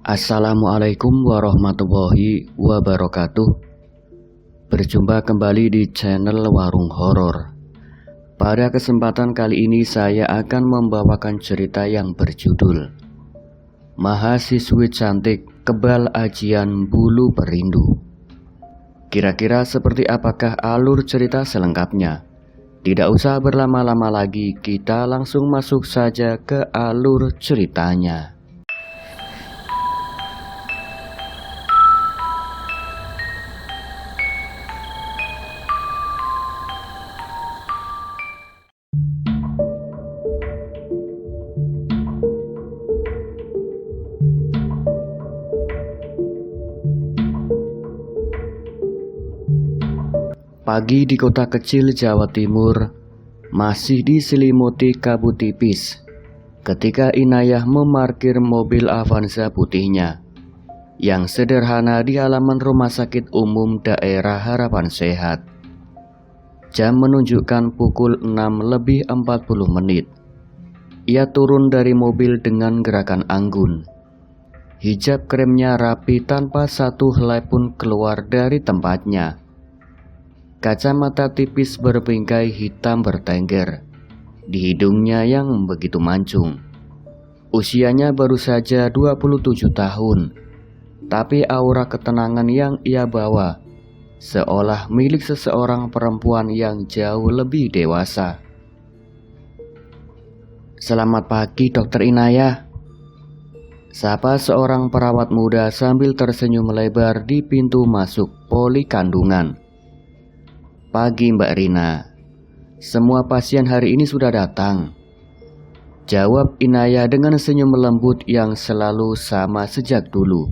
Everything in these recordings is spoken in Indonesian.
Assalamualaikum warahmatullahi wabarakatuh. Berjumpa kembali di channel Warung Horor. Pada kesempatan kali ini saya akan membawakan cerita yang berjudul Mahasiswi Cantik Kebal Ajian Bulu Perindu. Kira-kira seperti apakah alur cerita selengkapnya? Tidak usah berlama-lama lagi, kita langsung masuk saja ke alur ceritanya. Pagi di kota kecil Jawa Timur masih diselimuti kabut tipis ketika Inayah memarkir mobil Avanza putihnya yang sederhana di halaman Rumah Sakit Umum Daerah Harapan Sehat. Jam menunjukkan pukul 6:40. Ia turun dari mobil dengan gerakan anggun. Hijab kremnya rapi tanpa satu helai pun keluar dari tempatnya. Kacamata tipis berbingkai hitam bertengger di hidungnya yang begitu mancung. Usianya baru saja 27 tahun, tapi aura ketenangan yang ia bawa seolah milik seseorang perempuan yang jauh lebih dewasa. "Selamat pagi, Dokter Inayah," sapa seorang perawat muda sambil tersenyum lebar di pintu masuk poli kandungan. "Pagi Mbak Rina, semua pasien hari ini sudah datang," jawab Inayah dengan senyum lembut yang selalu sama sejak dulu.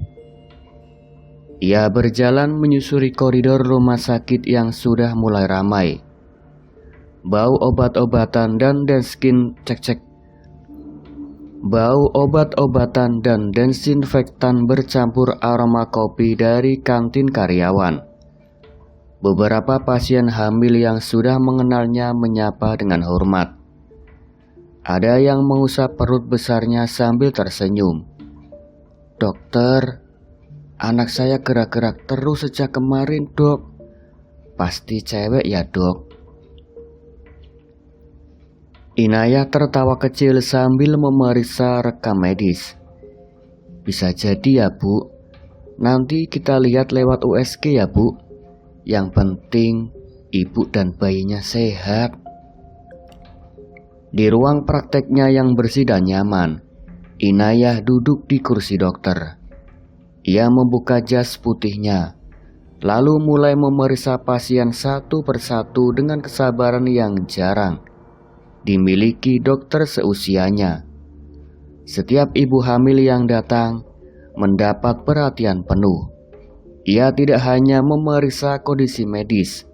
Ia berjalan menyusuri koridor rumah sakit yang sudah mulai ramai. Bau obat-obatan dan desinfektan bercampur aroma kopi dari kantin karyawan. Beberapa pasien hamil yang sudah mengenalnya menyapa dengan hormat. Ada yang mengusap perut besarnya sambil tersenyum. "Dokter, anak saya gerak-gerak terus sejak kemarin, Dok. Pasti cewek ya, Dok?" Inayah tertawa kecil sambil memeriksa rekam medis. "Bisa jadi ya, Bu. Nanti kita lihat lewat USG ya, Bu. Yang penting ibu dan bayinya sehat." Di ruang prakteknya yang bersih dan nyaman, Inayah duduk di kursi dokter. Ia membuka jas putihnya, lalu mulai memeriksa pasien satu persatu dengan kesabaran yang jarang dimiliki dokter seusianya. Setiap ibu hamil yang datang mendapat perhatian penuh. Ia tidak hanya memeriksa kondisi medis,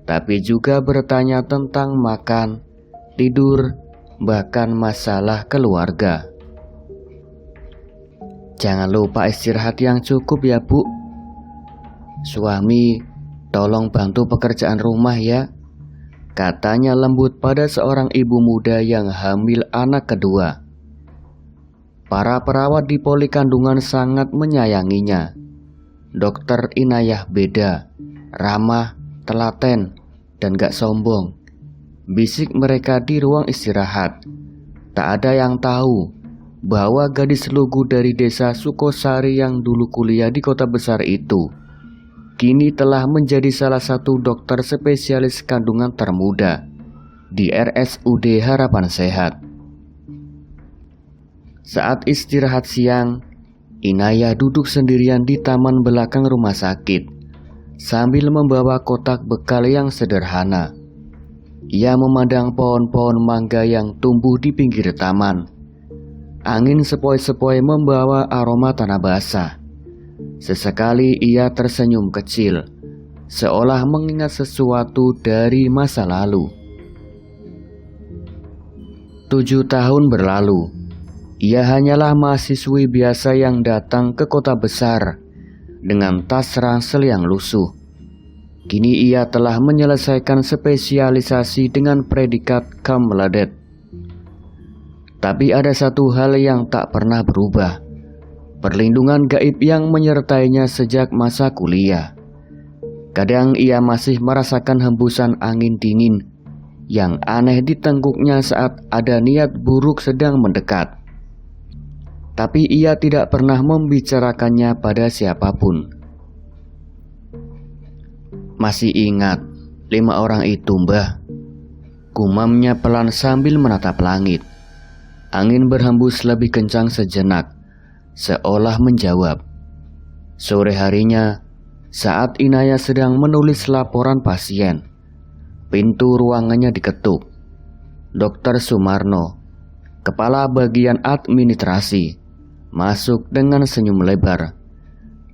tapi juga bertanya tentang makan, tidur, bahkan masalah keluarga. "Jangan lupa istirahat yang cukup ya, Bu. Suami, tolong bantu pekerjaan rumah ya," katanya lembut pada seorang ibu muda yang hamil anak kedua. Para perawat di poli kandungan sangat menyayanginya. Dokter Inayah beda, ramah, telaten, dan gak sombong, bisik mereka di ruang istirahat. Tak ada yang tahu bahwa gadis lugu dari desa Sukosari yang dulu kuliah di kota besar itu kini telah menjadi salah satu dokter spesialis kandungan termuda di RSUD Harapan Sehat. Saat istirahat siang, Inayah duduk sendirian di taman belakang rumah sakit sambil membawa kotak bekal yang sederhana. Ia memandang pohon-pohon mangga yang tumbuh di pinggir taman. Angin sepoi-sepoi membawa aroma tanah basah. Sesekali ia tersenyum kecil, seolah mengingat sesuatu dari masa lalu. 7 tahun berlalu. Ia hanyalah mahasiswi biasa yang datang ke kota besar dengan tas ransel yang lusuh. Kini ia telah menyelesaikan spesialisasi dengan predikat Kam Meladet. Tapi ada satu hal yang tak pernah berubah. Perlindungan gaib yang menyertainya sejak masa kuliah. Kadang ia masih merasakan hembusan angin dingin yang aneh di tengkuknya saat ada niat buruk sedang mendekat. Tapi ia tidak pernah membicarakannya pada siapapun. "Masih ingat 5 orang itu, Mbah?" Gumamnya pelan sambil menatap langit. Angin berhembus lebih kencang sejenak, seolah menjawab. Sore harinya, saat Inaya sedang menulis laporan pasien, pintu ruangannya diketuk. Dr. Sumarno, kepala bagian administrasi, masuk dengan senyum lebar.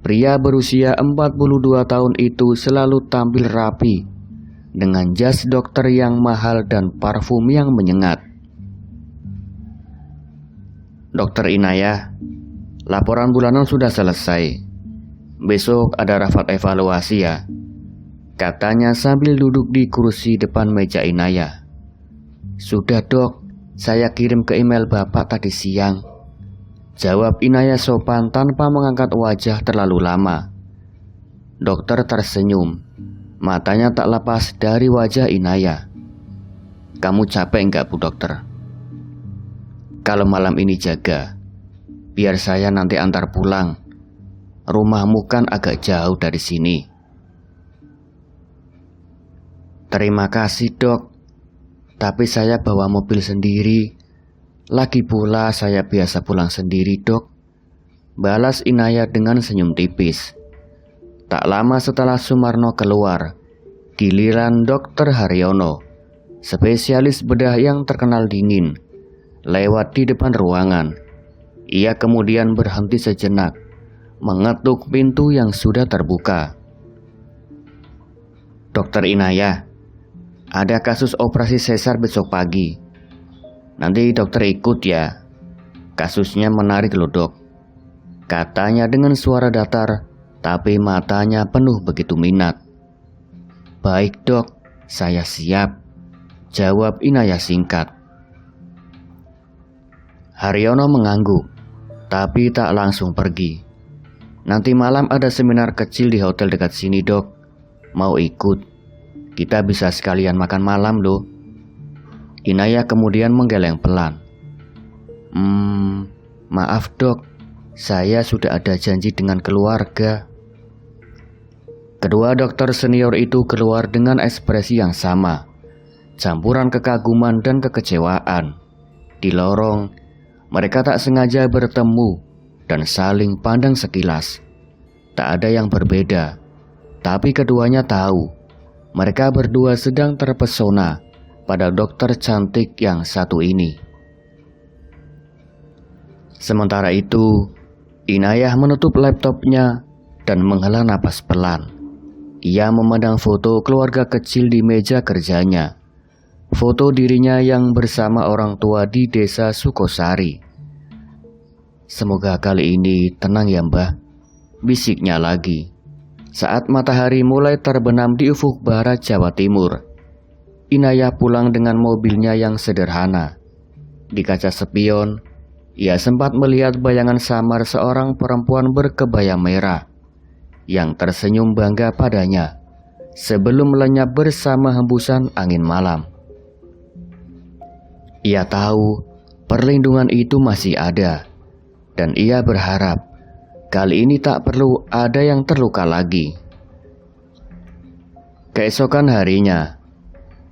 Pria berusia 42 tahun itu selalu tampil rapi, dengan jas dokter yang mahal dan parfum yang menyengat. "Dokter Inaya, laporan bulanan sudah selesai. Besok ada rapat evaluasi ya," katanya sambil duduk di kursi depan meja Inaya. "Sudah dok, saya kirim ke email bapak tadi siang," jawab Inaya sopan tanpa mengangkat wajah terlalu lama. Dokter tersenyum, matanya tak lepas dari wajah Inaya. "Kamu capek enggak, Bu Dokter? Kalau malam ini jaga, biar saya nanti antar pulang. Rumahmu kan agak jauh dari sini." "Terima kasih dok, tapi saya bawa mobil sendiri. Lagi pula saya biasa pulang sendiri dok," balas Inaya dengan senyum tipis. Tak lama setelah Sumarno keluar, giliran Dr. Haryono, spesialis bedah yang terkenal dingin, lewat di depan ruangan. Ia kemudian berhenti sejenak, mengetuk pintu yang sudah terbuka. "Dokter Inaya, ada kasus operasi sesar besok pagi. Nanti dokter ikut ya. Kasusnya menarik loh dok," katanya dengan suara datar, tapi matanya penuh begitu minat. "Baik dok, saya siap," jawab Inaya singkat. Haryono mengangguk, tapi tak langsung pergi. "Nanti malam ada seminar kecil di hotel dekat sini dok. Mau ikut? Kita bisa sekalian makan malam loh." Inaya kemudian menggeleng pelan. Maaf dok, saya sudah ada janji dengan keluarga." Kedua dokter senior itu keluar dengan ekspresi yang sama, campuran kekaguman dan kekecewaan. Di lorong, mereka tak sengaja bertemu dan saling pandang sekilas. Tak ada yang berbeda, tapi keduanya tahu mereka berdua sedang terpesona pada dokter cantik yang satu ini. Sementara itu, Inayah menutup laptopnya dan menghela napas pelan. Ia memandang foto keluarga kecil di meja kerjanya. Foto dirinya yang bersama orang tua di desa Sukosari. "Semoga kali ini tenang ya Mbah," bisiknya lagi, saat matahari mulai terbenam di ufuk barat Jawa Timur. Inayah pulang dengan mobilnya yang sederhana. Di kaca spion, ia sempat melihat bayangan samar seorang perempuan berkebaya merah yang tersenyum bangga padanya sebelum lenyap bersama hembusan angin malam. Ia tahu perlindungan itu masih ada, dan ia berharap kali ini tak perlu ada yang terluka lagi. Keesokan harinya,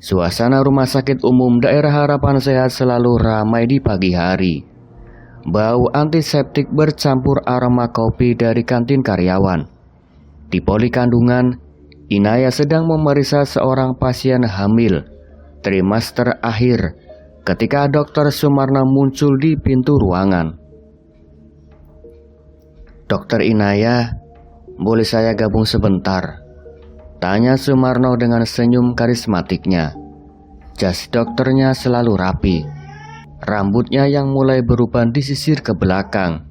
suasana rumah sakit umum daerah Harapan Sehat selalu ramai di pagi hari. Bau antiseptik bercampur aroma kopi dari kantin karyawan. Di poli kandungan, Inaya sedang memeriksa seorang pasien hamil trimester akhir ketika Dr. Sumarno muncul di pintu ruangan. "Dokter Inaya, boleh saya gabung sebentar?" tanya Sumarno dengan senyum karismatiknya. Jas dokternya selalu rapi, rambutnya yang mulai beruban disisir ke belakang,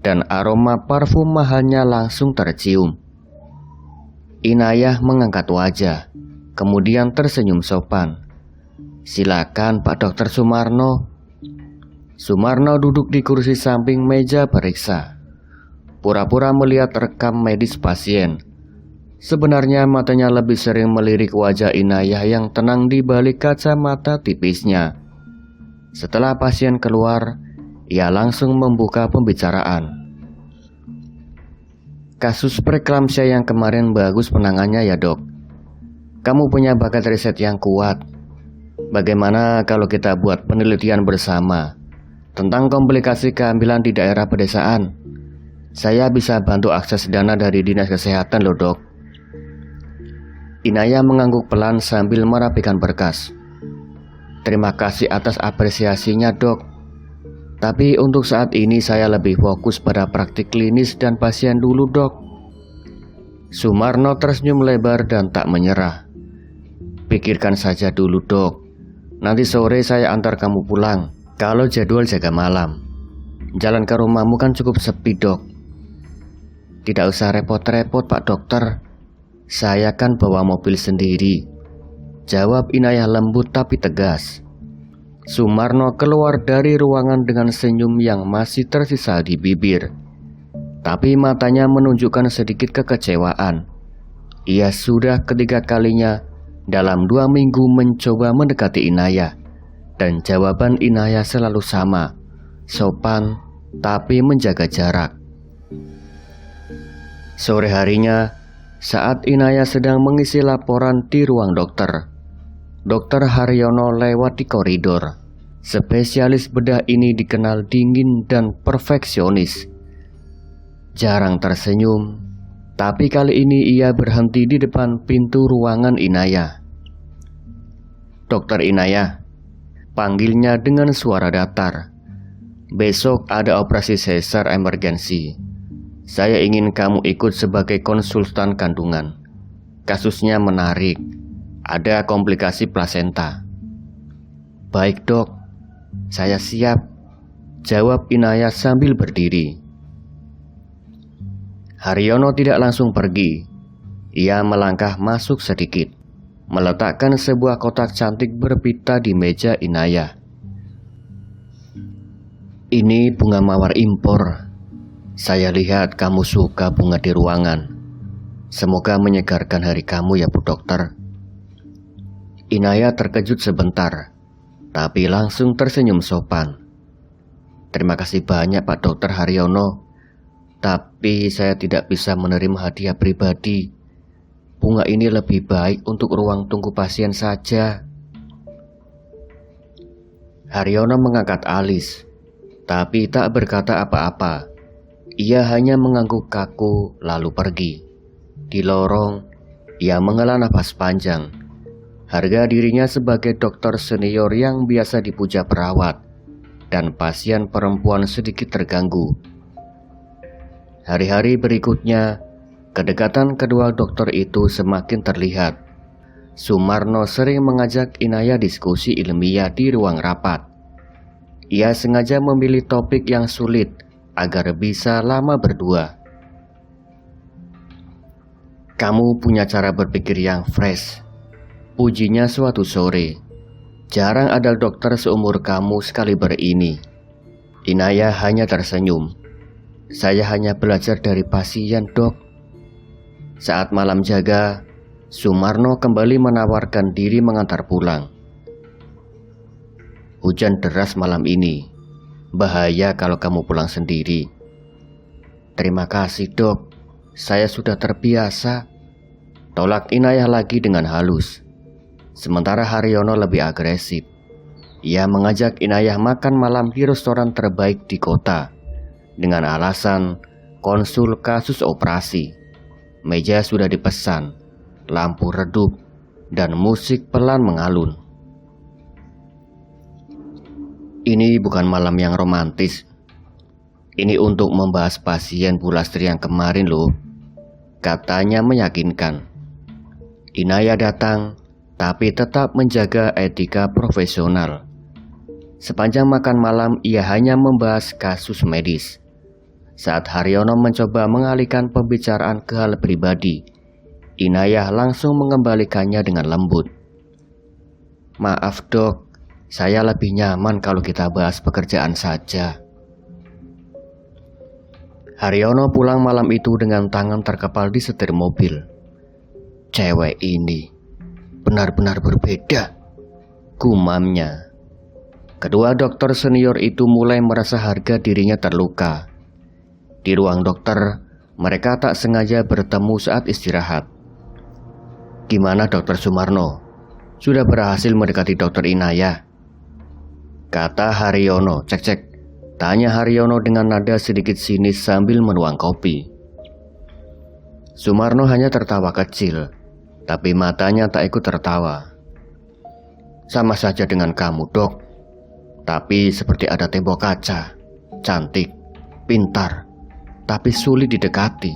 dan aroma parfum mahalnya langsung tercium. Inayah mengangkat wajah, kemudian tersenyum sopan. "Silakan Pak Dokter Sumarno." Sumarno duduk di kursi samping meja periksa, pura-pura melihat rekam medis pasien. Sebenarnya matanya lebih sering melirik wajah Inayah yang tenang di balik kacamata tipisnya. Setelah pasien keluar, ia langsung membuka pembicaraan. Kasus preeklamsia yang kemarin bagus penangannya ya dok. Kamu punya bakat riset yang kuat. Bagaimana kalau kita buat penelitian bersama tentang komplikasi kehamilan di daerah pedesaan? Saya bisa bantu akses dana dari Dinas Kesehatan loh dok. Inayah mengangguk pelan sambil merapikan berkas. Terima kasih atas apresiasinya dok. Tapi untuk saat ini saya lebih fokus pada praktik klinis dan pasien dulu dok. Sumarno tersenyum lebar dan tak menyerah. Pikirkan saja dulu dok. Nanti sore saya antar kamu pulang. Kalau jadwal jaga malam. Jalan ke rumahmu kan cukup sepi dok. Tidak usah repot-repot pak dokter. Saya kan bawa mobil sendiri. Jawab Inayah lembut tapi tegas. Sumarno keluar dari ruangan dengan senyum yang masih tersisa di bibir. Tapi matanya menunjukkan sedikit kekecewaan. Ia sudah ketiga kalinya dalam 2 minggu mencoba mendekati Inayah. Dan jawaban Inayah selalu sama, sopan tapi menjaga jarak. Sore harinya, saat Inayah sedang mengisi laporan di ruang dokter, Dr. Haryono lewat di koridor. Spesialis bedah ini dikenal dingin dan perfeksionis. Jarang tersenyum, tapi kali ini ia berhenti di depan pintu ruangan Inayah. Dokter Inayah, panggilnya dengan suara datar. Besok ada operasi sesar emergensi. Saya ingin kamu ikut sebagai konsultan kandungan. Kasusnya menarik. Ada komplikasi plasenta. Baik dok, saya siap. Jawab Inayah sambil berdiri. Haryono tidak langsung pergi. Ia melangkah masuk sedikit, meletakkan sebuah kotak cantik berpita di meja Inayah. Ini bunga mawar impor. Saya lihat kamu suka bunga di ruangan. Semoga menyegarkan hari kamu ya Bu Dokter. Inayah terkejut sebentar, tapi langsung tersenyum sopan. Terima kasih banyak Pak Dokter Haryono. Tapi saya tidak bisa menerima hadiah pribadi. Bunga ini lebih baik untuk ruang tunggu pasien saja. Haryono mengangkat alis, tapi tak berkata apa-apa. Ia hanya mengangguk kaku lalu pergi. Di lorong, ia menghela nafas panjang. Harga dirinya sebagai dokter senior yang biasa dipuja perawat dan pasien perempuan sedikit terganggu. Hari-hari berikutnya, kedekatan kedua dokter itu semakin terlihat. Sumarno sering mengajak Inayah diskusi ilmiah di ruang rapat. Ia sengaja memilih topik yang sulit agar bisa lama berdua. Kamu punya cara berpikir yang fresh, pujinya suatu sore. Jarang ada dokter seumur kamu sekaliber ini. Inayah hanya tersenyum. Saya hanya belajar dari pasien dok. Saat malam jaga, Sumarno kembali menawarkan diri mengantar pulang. Hujan deras malam ini. Bahaya kalau kamu pulang sendiri. Terima kasih dok. Saya sudah terbiasa. Tolak Inayah lagi dengan halus. Sementara Haryono lebih agresif. Ia mengajak Inayah makan malam di restoran terbaik di kota dengan alasan konsul kasus operasi. Meja sudah dipesan, lampu redup, dan musik pelan mengalun. Ini bukan malam yang romantis. Ini untuk membahas pasien Bu Lastri yang kemarin loh, katanya meyakinkan. Inayah datang, tapi tetap menjaga etika profesional. Sepanjang makan malam ia hanya membahas kasus medis. Saat Haryono mencoba mengalihkan pembicaraan ke hal pribadi, Inayah langsung mengembalikannya dengan lembut. Maaf dok, Saya lebih nyaman kalau kita bahas pekerjaan saja. Haryono pulang malam itu dengan tangan terkepal di setir mobil. Cewek ini benar-benar berbeda, gumamnya. Kedua dokter senior itu mulai merasa harga dirinya terluka. Di ruang dokter, mereka tak sengaja bertemu saat istirahat. Gimana Dokter Sumarno? Sudah berhasil mendekati Dokter Inayah? Kata Haryono. Cek. Tanya Haryono dengan nada sedikit sinis sambil menuang kopi. Sumarno hanya tertawa kecil, tapi matanya tak ikut tertawa. Sama saja dengan kamu, Dok. Tapi seperti ada tembok kaca. Cantik, pintar, tapi sulit didekati.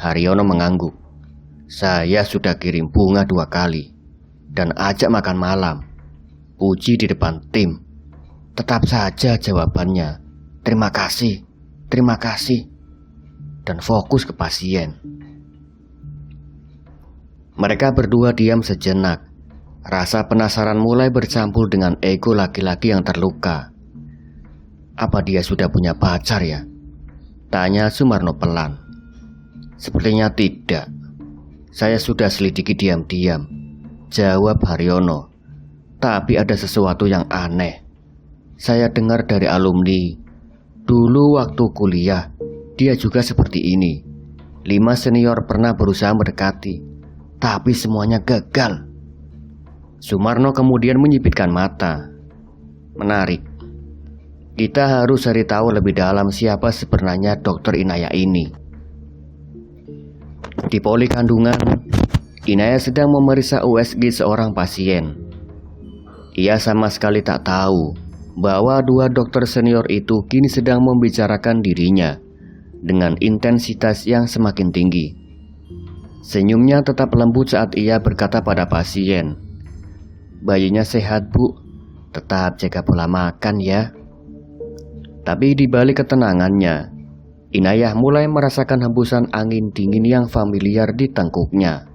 Haryono mengangguk. Saya sudah kirim bunga 2 kali dan ajak makan malam. Puji di depan tim. Tetap saja jawabannya terima kasih, dan fokus ke pasien. Mereka berdua diam sejenak. Rasa penasaran mulai bercampur dengan ego laki-laki yang terluka. Apa dia sudah punya pacar ya? Tanya Sumarno pelan. Sepertinya tidak. Saya sudah selidiki diam-diam, jawab Haryono. Tapi ada sesuatu yang aneh. Saya dengar dari alumni, dulu waktu kuliah, dia juga seperti ini. 5 senior pernah berusaha mendekati, tapi semuanya gagal. Sumarno kemudian menyipitkan mata. Menarik. Kita harus cari tahu lebih dalam siapa sebenarnya Dokter Inayah ini. Di poli kandungan, Inayah sedang memeriksa USG seorang pasien. Ia sama sekali tak tahu bahwa 2 dokter senior itu kini sedang membicarakan dirinya dengan intensitas yang semakin tinggi. Senyumnya tetap lembut saat ia berkata pada pasien, "Bayinya sehat, Bu. Tetap jaga pola makan ya." Tapi di balik ketenangannya, Inayah mulai merasakan hembusan angin dingin yang familiar di tengkuknya.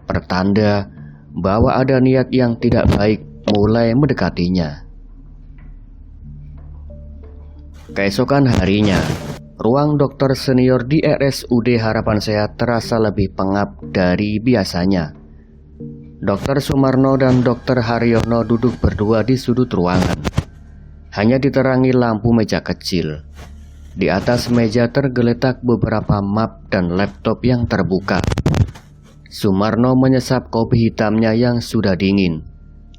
Pertanda bahwa ada niat yang tidak baik mulai mendekatinya. Keesokan harinya, ruang dokter senior di RSUD Harapan Sehat terasa lebih pengap dari biasanya. Dokter Sumarno dan Dokter Haryono duduk berdua di sudut ruangan. Hanya diterangi lampu meja kecil. Di atas meja tergeletak beberapa map dan laptop yang terbuka. Sumarno menyesap kopi hitamnya yang sudah dingin,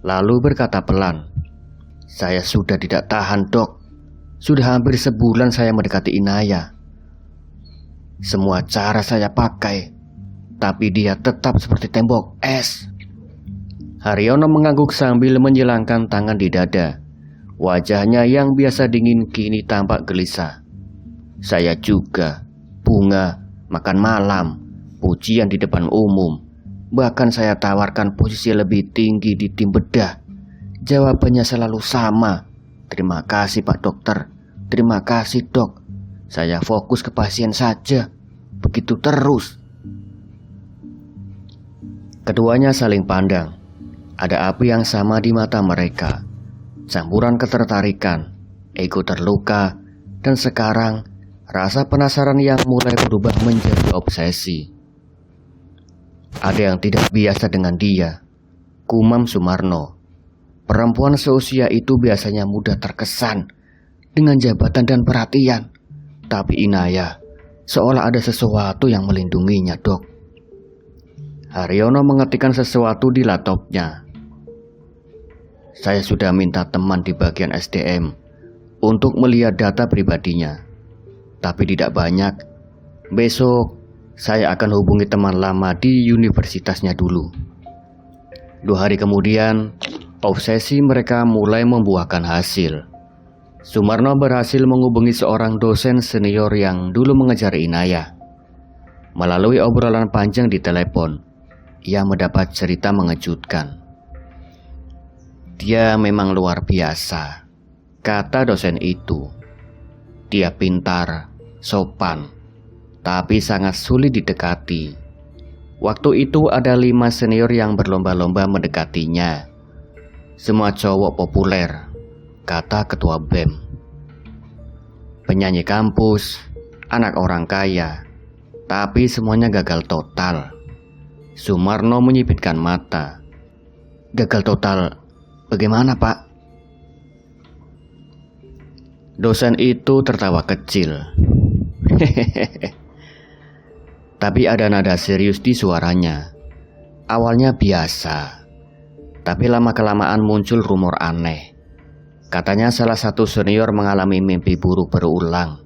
lalu berkata pelan, "Saya sudah tidak tahan, Dok. Sudah hampir sebulan saya mendekati Inayah. Semua cara saya pakai, tapi dia tetap seperti tembok es." Haryono mengangguk sambil menyilangkan tangan di dada. Wajahnya yang biasa dingin kini tampak gelisah. "Saya juga, bunga, makan malam, pujian di depan umum. Bahkan saya tawarkan posisi lebih tinggi di tim bedah. Jawabannya selalu sama. Terima kasih Pak Dokter. Terima kasih Dok. Saya fokus ke pasien saja. Begitu terus." Keduanya saling pandang. Ada api yang sama di mata mereka. Campuran ketertarikan, ego terluka, dan sekarang rasa penasaran yang mulai berubah menjadi obsesi. Ada yang tidak biasa dengan dia, gumam Sumarno. Perempuan seusia itu biasanya mudah terkesan dengan jabatan dan perhatian. Tapi Inayah seolah ada sesuatu yang melindunginya, Dok. Haryono mengetikkan sesuatu di laptopnya. "Saya sudah minta teman di bagian SDM untuk melihat data pribadinya. Tapi tidak banyak. Besok saya akan hubungi teman lama di universitasnya dulu." 2 hari kemudian, obsesi mereka mulai membuahkan hasil. Sumarno berhasil menghubungi seorang dosen senior yang dulu mengejar Inayah. Melalui obrolan panjang di telepon, ia mendapat cerita mengejutkan. "Dia memang luar biasa," kata dosen itu. "Dia pintar, sopan, tapi sangat sulit didekati. Waktu itu ada 5 senior yang berlomba-lomba mendekatinya. semua cowok populer, kata ketua BEM. Penyanyi kampus, anak orang kaya, tapi semuanya gagal total. Sumarno menyipitkan mata. Gagal total bagaimana, Pak? Dosen itu tertawa kecil. Hehehe. Tapi ada nada serius di suaranya. Awalnya biasa, tapi lama-kelamaan muncul rumor aneh. Katanya salah satu senior mengalami mimpi buruk berulang.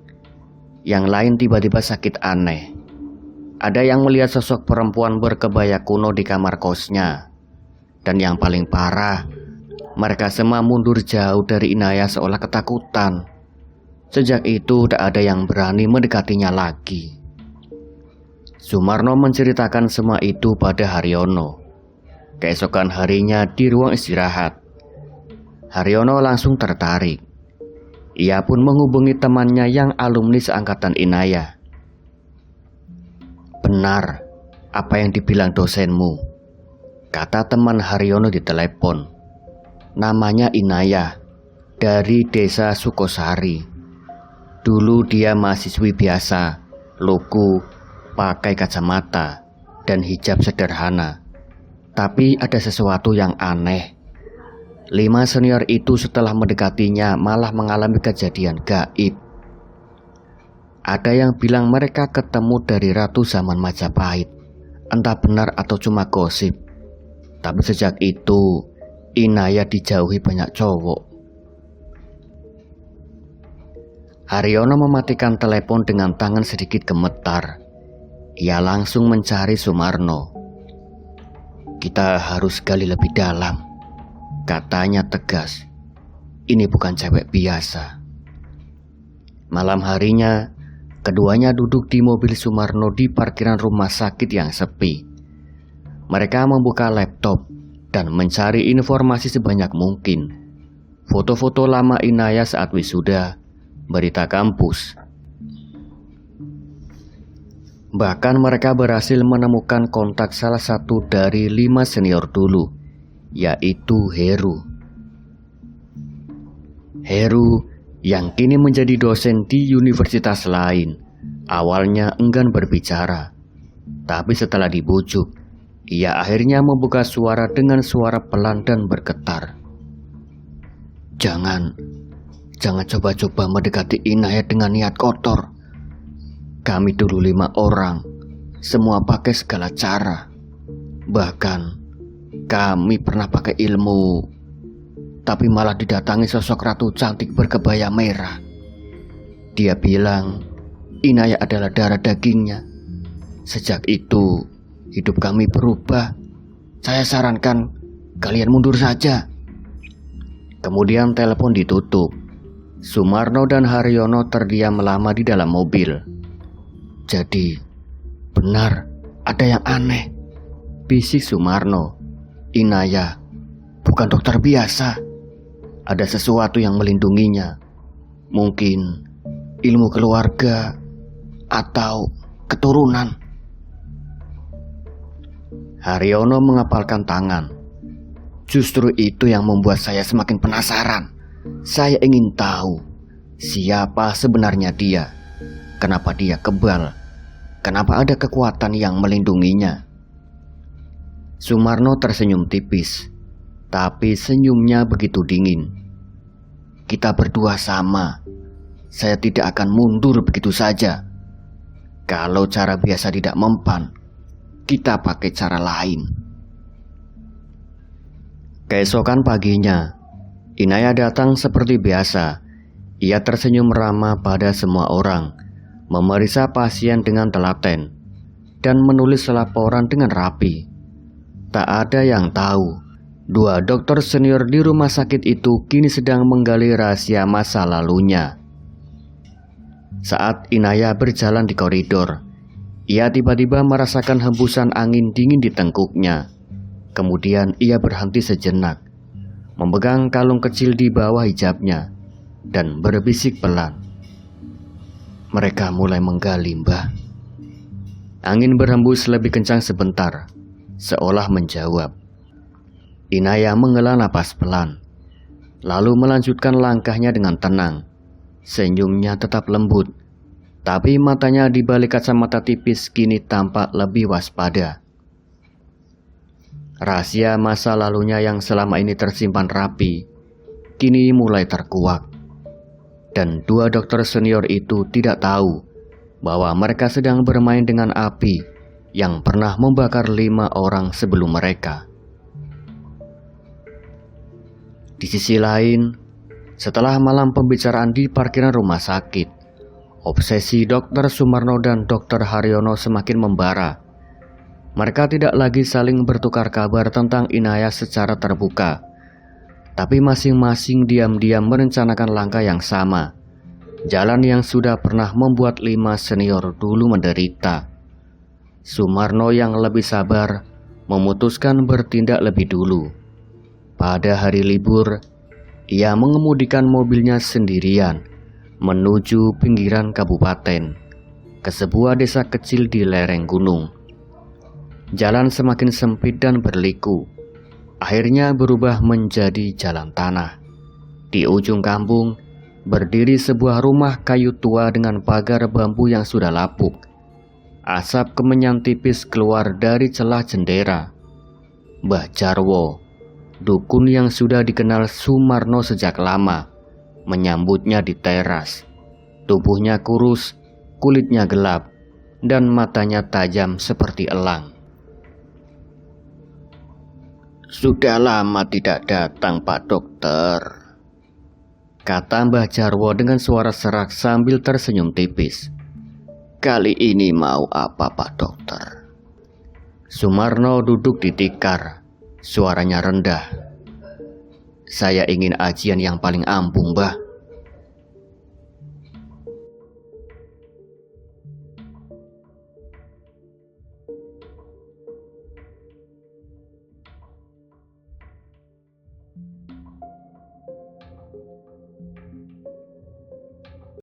Yang lain tiba-tiba sakit aneh. Ada yang melihat sosok perempuan berkebaya kuno di kamar kosnya. Dan yang paling parah, mereka semua mundur jauh dari Inaya seolah ketakutan. Sejak itu tak ada yang berani mendekatinya lagi. Sumarno menceritakan semua itu pada Haryono. Keesokan harinya di ruang istirahat, Haryono langsung tertarik. Ia pun menghubungi temannya yang alumni seangkatan Inaya. Benar apa yang dibilang dosenmu, kata teman Haryono di telepon. Namanya Inaya, dari desa Sukosari. Dulu dia mahasiswi biasa, lugu, pakai kacamata, dan hijab sederhana. Tapi ada sesuatu yang aneh. 5 senior itu setelah mendekatinya malah mengalami kejadian gaib. Ada yang bilang mereka ketemu dari Ratu zaman Majapahit. Entah benar atau cuma gosip. Tapi sejak itu Inaya dijauhi banyak cowok. Haryono mematikan telepon dengan tangan sedikit gemetar. Ia langsung mencari Sumarno. Kita harus gali lebih dalam, katanya tegas. Ini bukan cewek biasa. Malam harinya, keduanya duduk di mobil Sumarno di parkiran rumah sakit yang sepi. Mereka membuka laptop dan mencari informasi sebanyak mungkin. Foto-foto lama Inaya saat wisuda, berita kampus. Bahkan mereka berhasil menemukan kontak salah satu dari 5 senior dulu, yaitu Heru. Heru yang kini menjadi dosen di universitas lain, awalnya enggan berbicara. Tapi setelah dibujuk, ia akhirnya membuka suara dengan suara pelan dan bergetar. Jangan coba-coba mendekati Inaya dengan niat kotor. Kami dulu 5 orang, semua pakai segala cara. Bahkan kami pernah pakai ilmu, tapi malah didatangi sosok ratu cantik berkebaya merah. Dia bilang Inaya adalah darah dagingnya. Sejak itu hidup kami berubah. Saya sarankan kalian mundur saja. Kemudian telepon ditutup. Sumarno dan Haryono terdiam lama di dalam mobil. Jadi, benar ada yang aneh, bisik Sumarno. Inaya bukan dokter biasa. Ada sesuatu yang melindunginya. Mungkin ilmu keluarga atau keturunan. Haryono mengepalkan tangan. Justru itu yang membuat saya semakin penasaran. Saya ingin tahu siapa sebenarnya dia. Kenapa dia kebal? Kenapa ada kekuatan yang melindunginya? Sumarno tersenyum tipis, tapi senyumnya begitu dingin. Kita berdua sama. Saya tidak akan mundur begitu saja. Kalau cara biasa tidak mempan, kita pakai cara lain. Keesokan paginya, Inaya datang seperti biasa. Ia tersenyum ramah pada semua orang, memeriksa pasien dengan telaten, dan menulis laporan dengan rapi. Tak ada yang tahu, 2 dokter senior di rumah sakit itu kini sedang menggali rahasia masa lalunya. Saat Inaya berjalan di koridor, ia tiba-tiba merasakan hembusan angin dingin di tengkuknya. Kemudian ia berhenti sejenak, memegang kalung kecil di bawah hijabnya, dan berbisik pelan. Mereka mulai menggali, Mbah. Angin berhembus lebih kencang sebentar, seolah menjawab. Inayah menghela napas pelan, lalu melanjutkan langkahnya dengan tenang. Senyumnya tetap lembut, tapi matanya di balik kacamata tipis kini tampak lebih waspada. Rahasia masa lalunya yang selama ini tersimpan rapi, kini mulai terkuak. Dan dua dokter senior itu tidak tahu bahwa mereka sedang bermain dengan api yang pernah membakar 5 orang sebelum mereka. Di sisi lain, setelah malam pembicaraan di parkiran rumah sakit, obsesi Dr. Sumarno dan Dr. Haryono semakin membara. Mereka tidak lagi saling bertukar kabar tentang Inayah secara terbuka, tapi masing-masing diam-diam merencanakan langkah yang sama, jalan yang sudah pernah membuat 5 senior dulu menderita. Sumarno yang lebih sabar memutuskan bertindak lebih dulu. Pada hari libur, ia mengemudikan mobilnya sendirian menuju pinggiran kabupaten, ke sebuah desa kecil di lereng gunung. Jalan semakin sempit dan berliku, akhirnya berubah menjadi jalan tanah. Di ujung kampung, berdiri sebuah rumah kayu tua dengan pagar bambu yang sudah lapuk. Asap kemenyan tipis keluar dari celah jendela. Mbah Jarwo, dukun yang sudah dikenal Sumarno sejak lama, menyambutnya di teras. Tubuhnya kurus, kulitnya gelap, dan matanya tajam seperti elang. "Sudah lama tidak datang, Pak Dokter," kata Mbah Jarwo dengan suara serak sambil tersenyum tipis. "Kali ini mau apa, Pak Dokter?" Sumarno duduk di tikar, suaranya rendah. "Saya ingin ajian yang paling ampuh, Mbah.